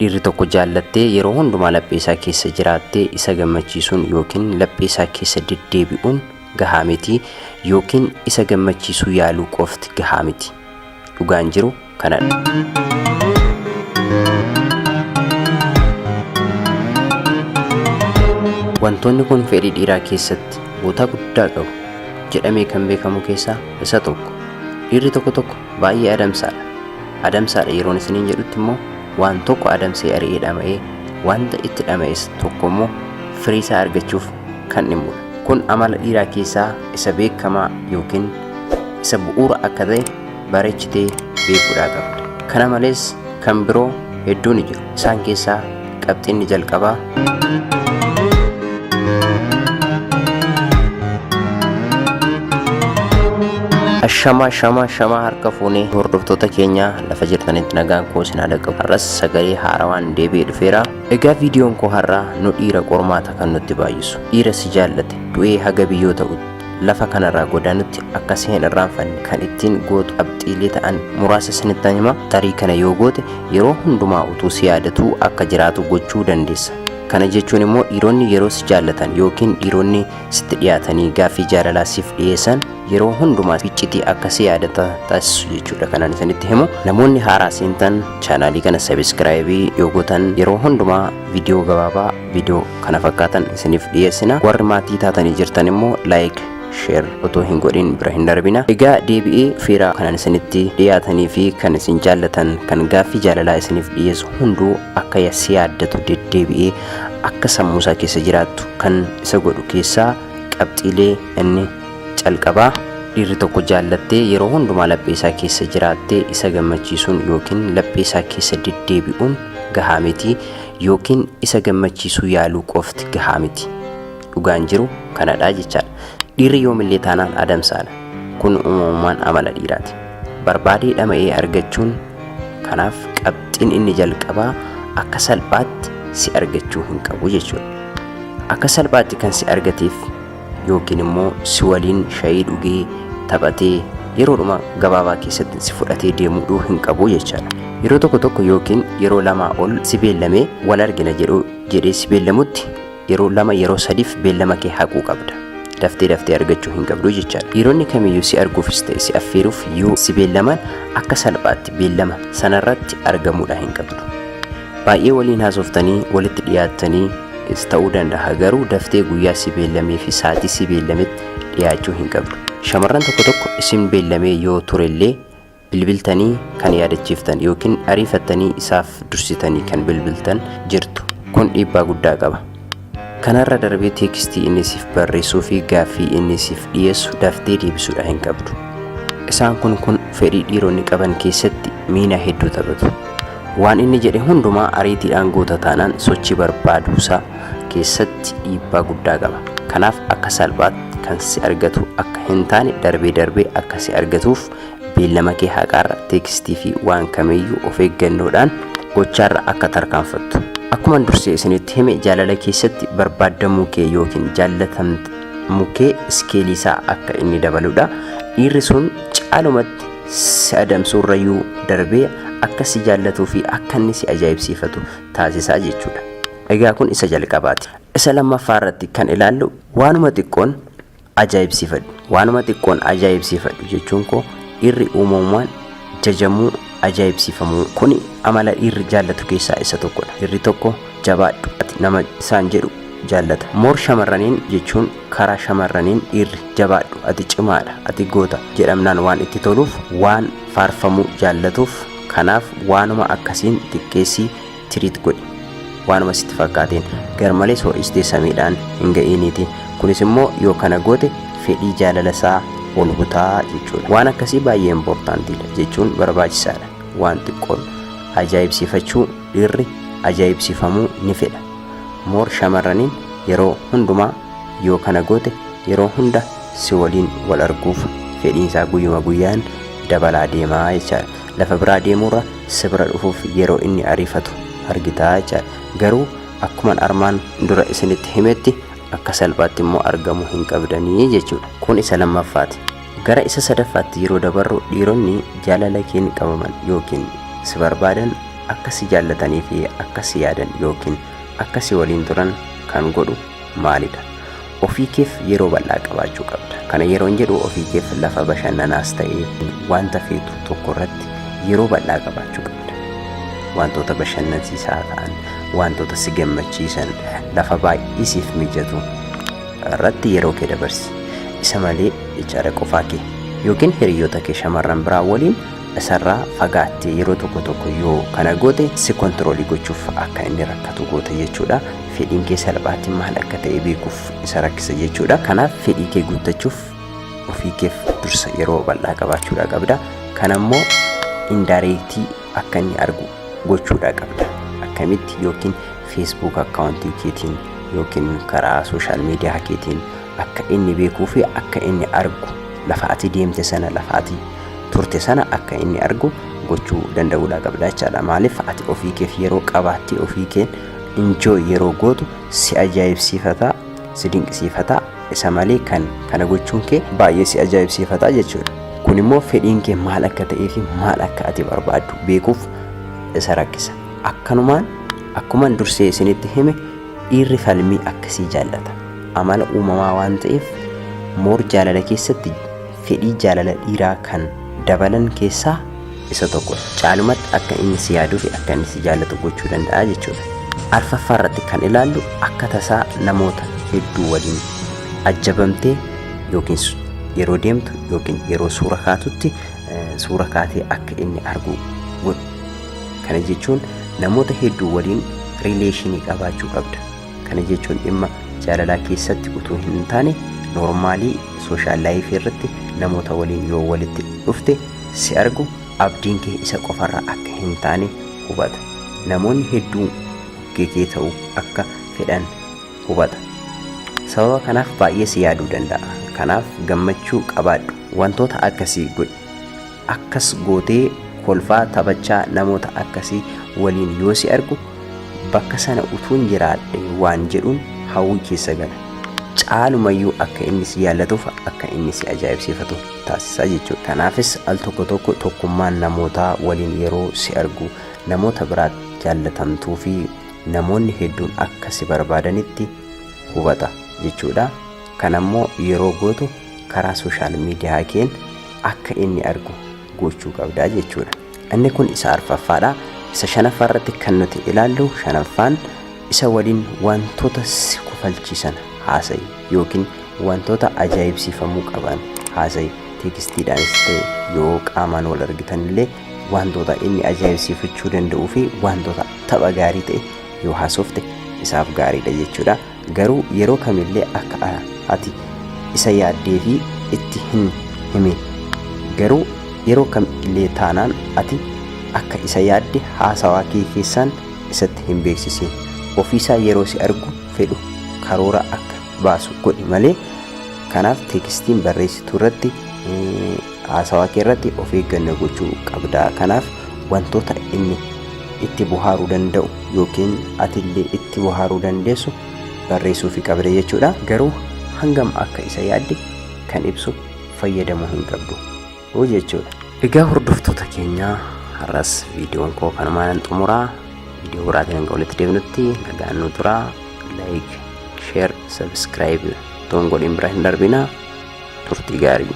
dhiirri tokko jaallattee yeroo hundumaa laphee isaa keessa jiraattee isa gammachiisuun yookiin laphee isaa keessa deddeebi'uun gahaa miti yookiin isa gammachiisuu yaaluu qofti gahaa miti. Dhugaan jiru kanadha. Wantoonni kun fedhii dhiiraa keessatti bu'aa guddaa qabu jedhamee kan beekamu keessaa isa tokko. Dhiirri tokko baay'ee adamsaadha. Adamsaadha yeroon isiniin jedhutti immoo waan tokko adamsee ari'ee dhama'ee wanta itti dhama'es tokko immoo firii isaa argachuuf kan dhimmudha. Kun amala dhiiraa keessaa isa beekamaa yookiin isa bu'uura akka ta'e bareechitee beekuudhaa qabda. Kana malees kan biroo hedduun jiru. Isaan keessaa qabxiinni jalqabaa Shama harka fuunee hordoftoota keenya lafa jirtanitti nagaan koo isin haa dhaqqabu. Har'as sagalee haarawaan deebi'ee dhufeera. Egaa viidiyoon koo har'aa nu dhiira qormaata kan nutti baay'isu. Dhiira si jaallate du'ee haga biyyoo ta'utti lafa kanarraa godaanutti akka si hin irraanfanne kan ittiin gootu qabxiilee ta'an muraasa isinitti hima. Tarii kana yoo goote yeroo hundumaa utuu si yaadatuu akka jiraatu gochuu dandeessa. Kana jechuun immoo dhiironni yeroo si jaallatan yookiin dhiironni sitti dhiyaatanii gaaffii jaalalaa siif dhiyeessan yeroo hundumaa iccitii akka si yaadata taasisu jechuudha. Kanaan isinitti himu. Namoonni haaraa seentan chaanaalii kana sabiskiraayibii yoo gootan yeroo hundumaa viidiyoo gabaabaa viidiyoo kana fakkaatan isiniif dhiyeessina. Warri maatii taatanii jirtan immoo laayik sheer otoo hin godhin bira hin darbina. Egaa deebi'ee fiira kanaan isinitti dhiyaatanii fi kan isin jaallatan kan gaaffii jaalalaa isiniif dhiyeessu hunduu akka si yaaddatu deddeebi'ee akka sammuu isaa keessa jiraattu kan isa godhu keessaa qabxiilee inni calqabaa. Dhiirri tokko jaallattee yeroo hundumaa laphee isaa keessa jiraattee isa gammachiisuun yookiin laphee isaa keessa deddeebi'uun gahaa miti yookiin isa gammachiisuu yaaluu qofti gahaa miti. Dhugaan jiru kanadha jechaadha. Dhiirri yoomillee taanaan adamsaadha. Kun uumamumaan amala dhiiraati. Barbaadee dhama'ee argachuun. Kanaaf qabxiin inni jalqabaa akka salphaatti si argachuu hin qabu jechuudha. Akka salphaatti kan si argateef yookiin immoo si waliin shaayii dhugee taphatee yeroodhuma gabaabaa keessatti si fudhatee deemuu hin qabu jechaadha. Yeroo tokko yookiin yeroo lamaa ol si beellamee wal argina jedhee si beellamutti yeroo lama yeroo sadiif beellama kee haquu qabda. Daftee argachuu hin qabdu jechaadha. Dhiironni kamiyyuu si arguufis ta'e si affeeruuf yoo si beellaman akka salphaatti beellama sanarratti argamuudha hin qabdu. Baay'ee waliin haasoftanii walitti dhiyaattanii ta'uu danda'a. Garuu daftee guyyaa si beellamee fi saatii si beellametti dhiyaachuu hin qabdu. Shamarran tokko isin beellamee yoo turellee bilbiltanii kan yaadachiiftan yookiin ariifattanii isaaf dursitanii kan bilbiltan jirtu. Kun dhiibbaa guddaa qaba. Kanarra darbee teekstii inni siif barreessuu fi gaaffii inni siif dhiyeessu daftee deebisuudha hin qabdu. Isaan kun fedhii dhiironni qaban keessatti miina hedduu taphatu. Waan inni jedhe hundumaa ariitiidhaan goota taanaan sochii barbaaduusaa keessatti dhiibbaa guddaa qaba. Kanaaf akka salphaatti kan si argatu akka hin taane darbee akka si argatuuf beellama kee haqaarra teekstii fi waan kamiyyuu of eeggannoodhaan gochaarra akka tarkaanfattu. Akkuma dursee isinitti hime jaalala keessatti barbaadamuu kee yookiin jaallatamuu kee iskeeliisaa akka inni dabaludha. Dhiirri sun caalumatti si adamsuurrayyuu darbee akka si jaallatuu fi akka inni si ajaa'ibsiifatu taasisaa jechuudha. Egaa kun isa jalqabaati. Isa lammaffaa irratti kan ilaallu waanuma xiqqoon ajaa'ibsiifadhu. Waanuma xiqqoon ajaa'ibsiifadhu jechuun koo dhiirri uumamumaan jajamuu ajaa'ibsiifamuu kuni amala dhiirri jaallatu keessaa isa tokkodha. Dhiirri tokko jabaadhu nama isaan jedhu jaallata. Moor shamarraniin jechuun karaa shamarraniin dhiirri jabaadhu ati cimaadha ati goota jedhamnaan waan itti toluuf waan faarfamuu jaallatuuf kanaaf waanuma akkasiin xiqqeessii tiriit godhi. Waanuma sitti fakkaateen garmalee ho'istee samiidhaan hin ga'iiniiti. Kunis immoo yoo kana goote fedhii jaalalasaa ol butaa jechuudha. Waan akkasii baay'ee importantiidha jechuun barbaachisaadha. Waan xiqqoon ajaa'ibsiifachuu dhiirri ajaa'ibsiifamuu ni fedha. Moor shamarraniin yeroo hundumaa yoo kana goote yeroo hunda si waliin wal arguuf fedhiinsaa guyyuma guyyaan dabalaa deemaa jechaadha. Lafa biraa deemuurra si bira dhufuuf yeroo inni ariifatu argitaa jechaadha. Garuu akkuma armaan dura isinitti himetti akka salphaatti immoo argamuu hin qabdanii jechuudha. Kun isa lammaffaati. Gara isa sadaffaatti yeroo dabarru dhiironni jaalala keen qabaman yookiin si barbaadan akkasi jaallatanii fi akkasi yaadan yookiin akkasi waliin turan kan godhu maalidha? Ofii keef yeroo bal'aa qabaachuu qabda. Kana yeroon jedhu ofii keef lafa bashannanaas ta'ee wanta feetu tokko irratti yeroo bal'aa qabaachuu qabda. Wantoota bashannansiisaa ta'an, wantoota si gammachiisan, lafa baay'ee siif mijatu irratti yeroo kee dabarsi. Isa malee jechaadha qofaa kee yookiin hiriyoota kee shamarran biraa waliin isarraa fagaattee yeroo tokko yoo kana goote si kontroolii gochuuf akka inni rakkatu goota jechuudha. Fedhiin kee salphaatti maal akka ta'e beekuuf isa rakkisa jechuudha. Kanaaf fedhii kee guuttachuuf ofii keef dursa yeroo bal'aa qabaachuudha qabda. Kanammoo indirectii akka inni argu gochuudha qabda. Akkamitti? Yookiin Facebook akkaawuntii keetiin yookiin karaa sooshaal miidiyaa keetiin akka inni beekuu fi akka inni argu lafa ati deemte sana lafa ati turte sana akka inni argu gochuu danda'uudha qabda jechaadha. Maaliif ati ofii keef yeroo qabaattee ofii keen enjoy yeroo gootu si ajaa'ibsiifata, si dinqisiifata. Isa malee kana gochuun kee baay'ee si ajaa'ibsiifata jechuudha. Kun immoo fedhiin kee maal akka ta'ee fi maal akka ati barbaaddu beekuuf isa rakkisa. Akkuman dursee isinitti hime dhiirri falmii akkasii jaallata. Amala uumamaa waan ta'eef moor jaalala keessatti fedhii jaalala dhiiraa kan dabalan keessaa isa tokko. Caalumatti akka inni si yaaduu fi akka inni si jaallatu gochuu danda'a jechuudha. Arfaffaa irratti kan ilaallu akka tasaa namoota hedduu waliin ajjabamtee yookiin yeroo deemtu yookiin yeroo suura kaatutti suura kaatee akka inni argu godhu. Kana jechuun namoota hedduu waliin rileeshinii qabaachuu qabda. Kana jechuun dhimma jaalalaa keessatti utuu hin taane noormaalii sooshaal laayifii irratti namoota waliin yoo walitti dhufte si argu abdiin kee isa qofarraa akka hin taane hubata. Namoonni hedduu kee ta'uu akka fedhan hubata. Sababa kanaaf baay'ee si yaaduu danda'a. Kanaaf gammachuu qabaadhu. Wantoota akkasii godhi. Akkas gootee kolfaa taphachaa namoota akkasii waliin yoo si argu bakka sana utuun jiraadhe waan jedhuun hawwii keessa gala. Caalumayyuu akka inni si jaallatuuf akka inni si ajaa'ibsiifatu taasisa jechuudha. Kanaafis al tokko tokkummaan namootaa waliin yeroo si argu namoota biraa jaallatamtuu fi namoonni hedduun akka si barbaadanitti hubata jechuudha. Kanammoo yeroo gootu karaa sooshaal miidiyaa keen akka inni argu gochuu qabda jechuudha. Inni kun isa arfaffaadha. Isa shanaffaa irratti kan nuti ilaallu shanaffaan isa waliin wantoota si kofalchiisan haasa'i yookiin wantoota ajaa'ibsiifamuu qaban haasa'i. Teekstiidhaanis ta'e yoo qaamaan wal argitan illee wantoota inni ajaa'ibsiifachuu danda'uu fi wantoota tapha gaarii ta'e yoo haasofte isaaf gaariidha jechuudha. Garuu yeroo kamillee akka ati isa yaaddee fi itti hin himin. Garuu yeroo kamillee taanaan ati akka isa yaadde haasawaa kee keessaan isatti hin beeksisin. Ofiisaa yeroo si argu fedhu karoora akka baasu godhi malee. Kanaaf teekstiin barreessituu irratti haasawaa kee irratti of eeggannoo gochuu qabda. Kanaaf wantoota inni itti bohaaruu danda'u yookiin atillee itti bohaaruu dandeessu barreessuu fi qabda jechuudha. Garuu hangam akka isa yaadde kan ibsu fayyadamuu hin qabdu jechuudha. Egaa hordoftoota keenyaa har'as viidiyoon koo kanumaan xumuraa. Viidiyoo biraatiin hanga walitti deebinutti nagaan nu turaa. Like, share, subscribe toon godhin bira hin darbina. Turtii gaarii.